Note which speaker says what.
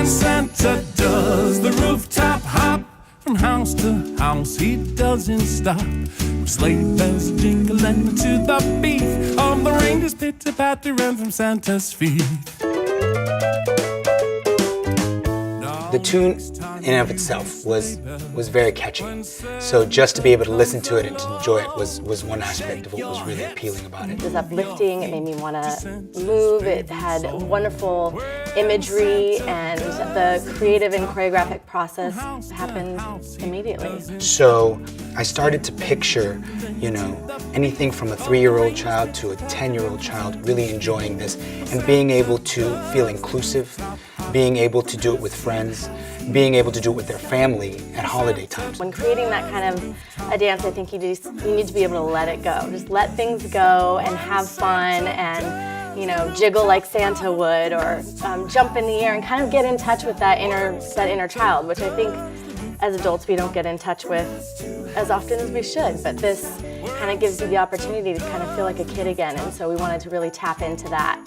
Speaker 1: And Santa does the rooftop hop. From house to house he doesn't stop. With sleigh bells jingling to the beat of the reindeer's pitter-patter run from Santa's feet.
Speaker 2: The tune in and of itself was very catchy. So just to be able to listen to it and to enjoy it was one aspect of what was really appealing about it.
Speaker 3: It was uplifting, it made me want to move, it had wonderful imagery, and the creative and choreographic process happened immediately.
Speaker 2: So I started to picture, anything from a 3-year-old child to a 10-year-old child really enjoying this and being able to feel inclusive, being able to do it with friends, being able to do it with their family at holiday times.
Speaker 3: When creating that kind of a dance, I think you need to be able to let it go. Just let things go and have fun and jiggle like Santa would, or jump in the air and kind of get in touch with that inner child, which I think as adults we don't get in touch with as often as we should. But this kind of gives you the opportunity to kind of feel like a kid again, and so we wanted to really tap into that.